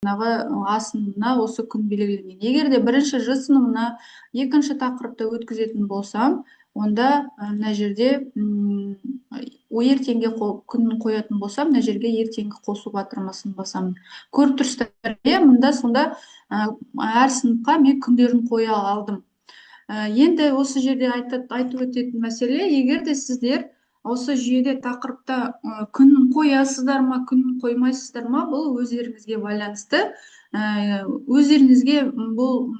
асынына осы күн белгіленген. Егер де бірінші Ж сыныбына екінші тақырыпты өткізетін болсам, онда мына жерде ертеңге күнін қоятын болсам, мына жерге ертеңгі қосу батырмасын басамын. Көріп тұрсыздар, мында сонда әр сыныпқа мен күндерін қоя алдым. Енді осы жерде айтып өтетін мәселе, егер де сіздер осы жүйеде тақырыпта күнін қоясыздар ма, күнін қоймайсыздар ма, бұл өздеріңізге байланысты. Өздеріңізге бұл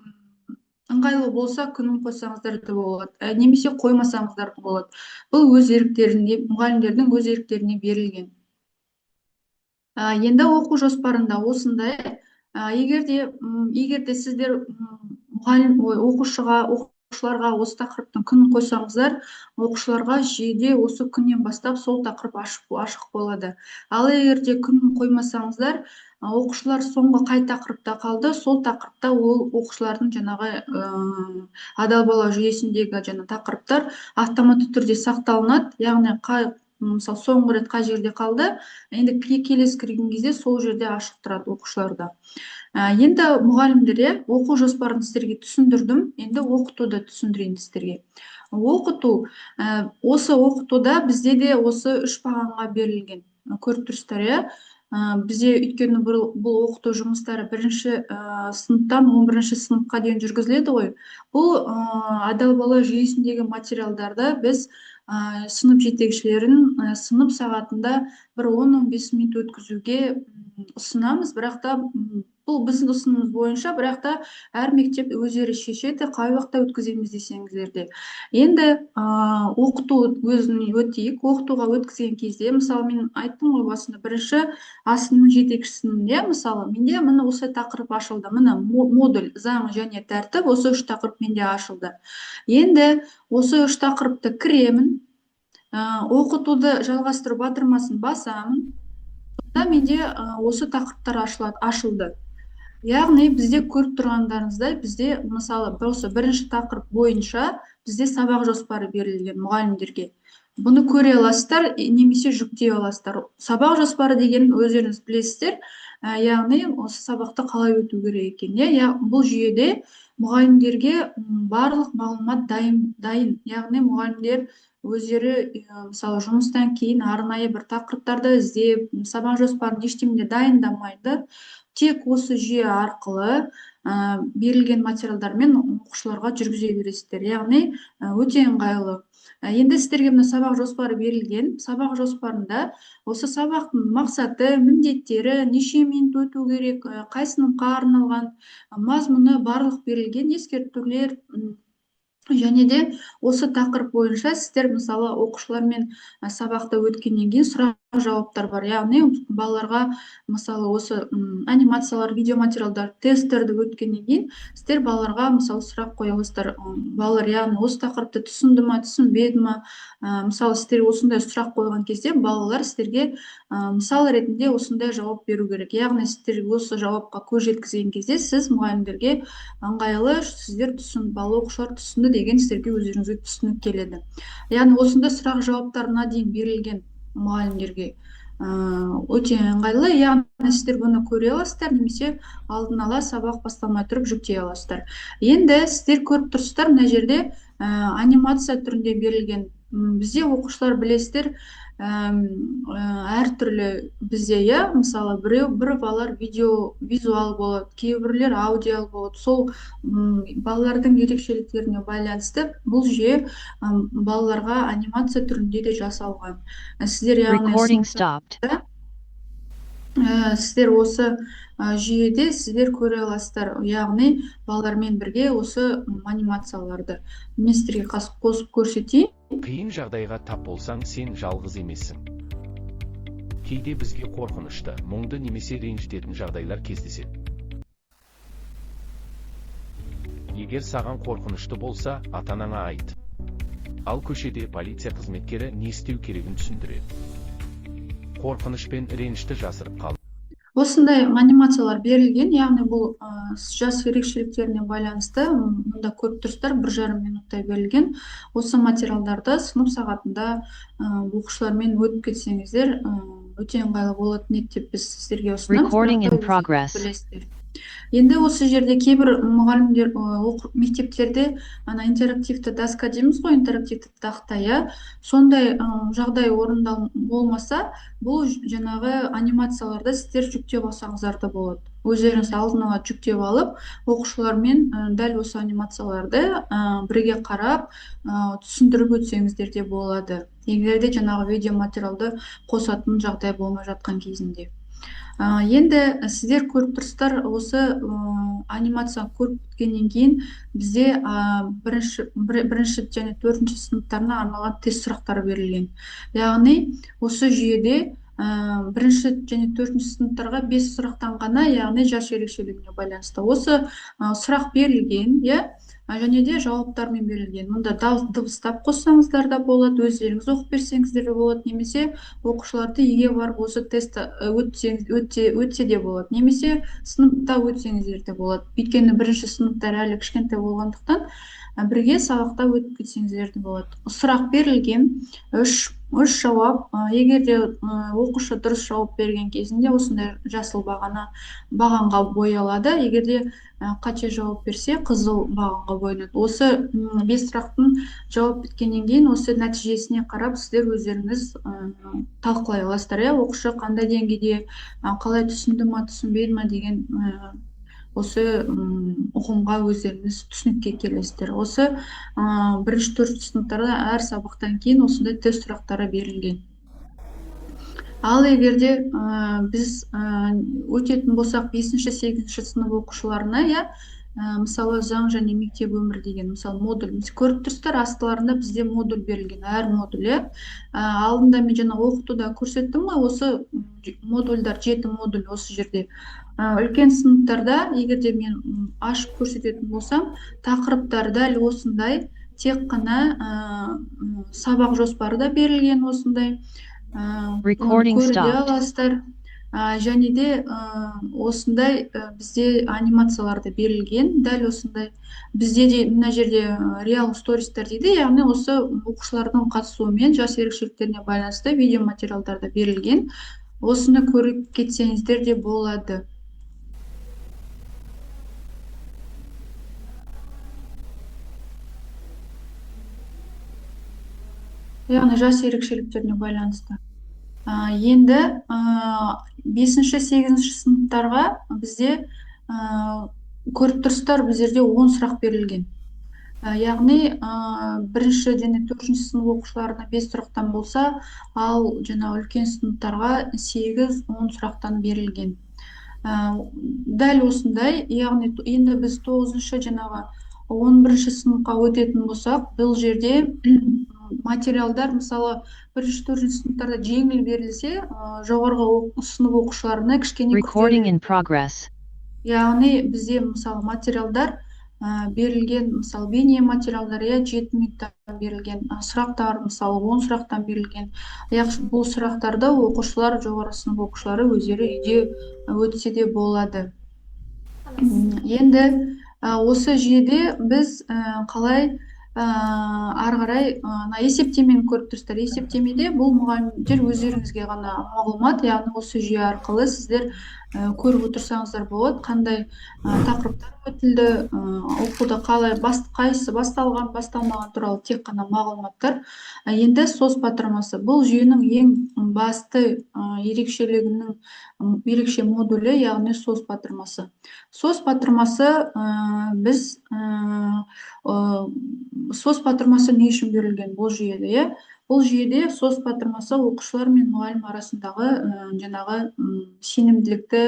ыңғайлы болса күнін қойсаңыздар да болады, немесе қоймасаңыздар да болады. Бұл өз еріктеріне, мұғалімдердің өз еріктеріне берілген. Енді оқу жоспарында осындай, егер де сіздер оқушыларға осы тақырыптың күнін қойсаңыздар, оқушыларға жүйеде осы күннен бастап сол тақырып ашық болады. Ал егер де күнін қоймасаңыздар, оқушылар соңғы қай тақырыпта қалды, сол тақырыпта ол оқушылардың жаңағы адал бала жүйесіндегі тақырыптар автоматты түрде сақталынады. Яғни мысалы соңғы рет қай жерде қалды, енді келесі кірген кезде сол жерде ашық тұрады оқушыларда. Енді мұғалімдер, оқу жоспарын сіздерге түсіндірдім, енді оқытуды түсіндірейін сіздерге. Осы оқытуда бізде де осы 3 бағанға берілген. Көріп тұрсыздар, бізде өйткені бұл оқыту жұмыстары 1-ші сыныптан 11-ші сыныпқа дейін жүргізіледі ғой. Бұл адал бала жүйесіндегі материалдарды біз сынып жетекшілерін сынып сағатында бір 10-15 минут өткізуге ұсынамыз, бірақ та бұл біздің ұсынымыз бойынша, бірақ та әр мектеп өздері шешеді, қай уақытта өткіземіз десеңіздер де. Енді оқыту өзін өтейік. Оқытуға өткізген кезде, мысалы мен айттым ғой басында, 1-ші асының жетекшісінде, мысалы менде міне осы тақырып ашылды, міне модуль, заң және тәртіп, осы 3 тақырып менде ашылды. Енді осы 3 тақырыпты кіремін, оқытуды жалғастыру батырмасын басамын, сонда менде осы тақырыптар ашылды. Яғни бізде көріп тұрғандарыңыздай, бізде мысалы осы 1-ші тақырып бойынша бізде сабақ жоспары берілген мұғалімдерге. Бұны көре аласыздар, немесе жүктей аласыздар. Сабақ жоспары деген өздеріңіз білесіздер, яғни осы сабақты қалай өту керек екен. Бұл жүйеде мұғалімдерге барлық мағлұмат дайын. Яғни мұғалімдер өздері мысалы жұмыстан кейін арнайы бір тақырыптарды іздеп, сабақ жоспарын ештеңе дайындамайды. Тек осы жүйе арқылы берілген материалдармен оқушыларға жүргізе бересіздер. Яғни өте ыңғайлы. Енді сіздерге мына сабақ жоспары берілген. Сабақ жоспарында осы сабақтың мақсаты, міндеттері, неше минут өту керек, қай сыныпқа арналған, мазмұны барлық берілген, ескертулер. Және де осы тақырып бойынша сіздер мысалы оқушылармен сабақты өткеннен кейін сұрақ-жауаптар бар. Яғни балаларға мысалы осы анимациялар, видеоматериалдар, тесттерді өткеннен кейін сіздер балаларға мысалы сұрақ қоя аласыздар. Балалар, яғни осы тақырыпты түсінді ме, түсінбеді ме? Мысалы сіздер осындай сұрақ қойған кезде балалар сіздерге мысал ретінде осындай жауап беру керек. Яғни сіздер осы жауапқа көз жеткізген кезде сіз мұғалімдерге ыңғайлы, сіздер бала оқушылар түсінді деген сіздерге өздеріңізге түсінік келеді. Яғни осындай сұрақ жауаптарына дейін берілген мұғалімдерге өте ыңғайлы. Яғни сіздер бұны көре аласыздар, немесе алдын ала сабақ басталмай тұрып жүктей аласыздар. Енді сіздер көріп тұрсыздар, мына жерде анимация түрінде берілген. Бізде оқушылар білесіздер, әртүрлі бізде, мысалы бір балалар визуал болады, кейбіреулер аудиал болады. Сол балалардың ерекшеліктеріне байланысты бұл жүйе балаларға анимация түрінде де жасалған. Сіздер осы жүйеде сіздер көре аласыздар, яғни балалармен бірге осы анимацияларды. Мен сіздерге қосып көрсетейін. Қиын жағдайға тап болсаң, сен жалғыз емессің. Кейде бізге қорқынышты, мұңды немесе ренжітетін жағдайлар кездеседі. Егер саған қорқынышты болса, ата-анаңа айт. Ал көшеде полиция қызметкері не істеу керегін түсіндіреді. Қорқыныш пен ренішті жасырып қал. Осындай анимациялар берілген, яғни бұл жас ерекшеліктеріне байланысты, мұнда көріп тұрсыздар, 1,5 минуттай берілген. Осы материалдарды сынып сағатында оқушылармен өтіп кетсеңіздер өте ыңгайлуу болот еді деп біз сіздерге ұсынамыз. Recording Бірақ та in өздеріңіз progress. білесіздер. Енді осы жерде кейбір мұғалімдер мектептерде ана интерактивті доска дейміз ғой, интерактивті тақта, иә, сондай жағдай болмаса, бұл жаңағы анимацияларды сіздер жүктеп алсаңыздар да болады. Өздеріңіз алдын ала жүктеп алып, оқушылармен дәл осы анимацияларды бірге қарап, түсіндіріп өтсеңіздер де болады. Егер де жаңағы видео материалды қосатын жағдай болмай жатқан кезінде. Енді сіздер көріп тұрсыздар, осы анимация көріп біткеннен кейін бізде бірінші және төртінші сыныптарына арналған тест сұрақтары берілген. Яғни осы жүйеде бірінші және төртінші сыныптарға 5 сұрақтан ғана, яғни жас ерекшелігіне байланысты осы сұрақ берілген, иә, және де жауаптармен берілген. Мұнда дыбыстап қоссаңыздар да болады, өздеріңіз оқып берсеңіздер де болады, немесе оқушыларды үйге барып осы тестті өтсе де болады, немесе сыныпта өтсеңіздер де болады. Өйткені бірінші сыныптар әлі кішкентай болғандықтан бірге сабақта өтіп кетсеңіздер де болады. Сұрақ берілген, үш жауап. Егер де оқушы дұрыс жауап берген кезінде осындай жасыл бағанға боялады. Егер де қате жауап берсе, қызыл бағанға боянады. Осы 5 сұрақтың жауап біткеннен кейін осы нәтижесіне қарап сіздер өздеріңіз талқылай аласыздар, иә, оқушы қандай деңгейде, қалай түсінді ма, түсінбеді ма деген осы ұғымға өздеріңіз түсінікке келесіздер. Осы бірінші төртінші сыныптарда әр сабақтан кейін осындай тест сұрақтары берілген. Ал егерде біз өтетін болсақ 5-8 сынып оқушыларына, иә, мысалы заң және мектеп өмірі деген модуль көріп тұрсыздар, астыларында бізде модуль берілген, әр модуль, иә. Алдында мен жаңа оқытуда көрсеттім ғой, осы модульдар 7 модуль осы жерде. Үлкен сыныптарда, егерде мен ашып көрсететін болсам, тақырыптар дәл осындай, тек қана сабақ жоспары да берілген осындай. Көре аласыздар. Және де осындай бізде анимацияларды берілген, дәл осындай. Бізде де мына жерде реал стористер дейді, яғни осы оқушылардың қатысуымен жас ерекшеліктеріне байланысты видео материалдарда берілген. Осыны көріп кетсеңіздер де болады. Яғни жас ерекшеліктеріне байланысты. Енді 5-8 сыныптарға бізде көріп тұрсыздар, біздерде 10 сұрақ берілген. Яғни бірінші және төртінші сынып оқушыларына 5 сұрақтан болса, ал жаңа үлкен сыныптарға 8-10 сұрақтан берілген. Дәл осындай, яғни енді біз 9-шы жаңағы 11-ші сыныпқа өтетін болсақ, бұл жерде материалдар, мысалы, 1-4 сыныптарда жеңіл берілсе, жоғарғы сынып оқушыларына кішкене күрделі. Яғни бізде мысалы материалдар берілген, мысалы бейне материалдар 7 минуттан берілген, сұрақтар мысалы 10 сұрақтан берілген. Бұл сұрақтарды оқушылар, жоғарғы сынып оқушылары өздері үйде өтсе де болады. Енді осы жүйеде біз қалай ары қарай есептемені көріп тұрсыздар. Есептемеде бұл мұғалімдер өздеріңізге ғана мағлұмат, яғни осы жүйе арқылы сіздер көріп отырсаңыздар болады, қандай тақырыптар өтілді, оқуда қалай, қайсысы басталған, басталмаған туралы тек қана мағлұматтар. Енді SOS батырмасы. Бұл жүйенің ең басты ерекшелігінің ерекше модулі, яғни SOS батырмасы. SOS батырмасы біз SOS батырмасы не үшін берілген бұл жүйеде? Бұл жүйеде SOS батырмасы оқушылар мен мұғалім арасындағы жаңағы сенімділікті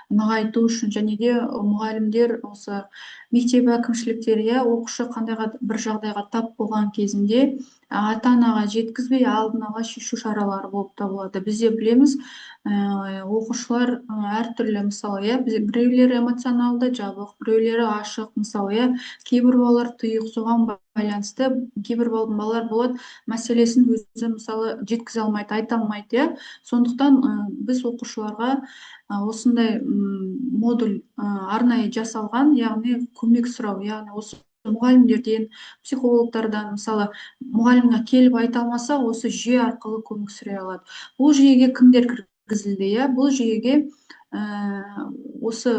нығайту үшін, және де мұғалімдер осы мектеп әкімшіліктері оқушы қандайға бір жағдайға тап болған кезінде ата-анаға жеткізбей алдын ала шешу шаралары болып табылады. Бізде білеміз, оқушылар әртүрлі, мысалы, біреулері эмоционалды жабық, біреулері ашық, мысалы, кейбір балалар тұйық, соған байланысты кейбір балалар болады, мәселесін өзі мысалы жеткізе алмайды, айта алмайды. Сондықтан біз оқушыларға осындай модуль арнайы жасалған, яғни көмек сұрау, яғни осы мұғалімдерден, психологтардан, мысалы, мұғалімге келіп айта алмаса, осы жүйе арқылы көмек сұрай алады. Бұл жүйеге кімдер кіргізілді, иә. Бұл жүйеге осы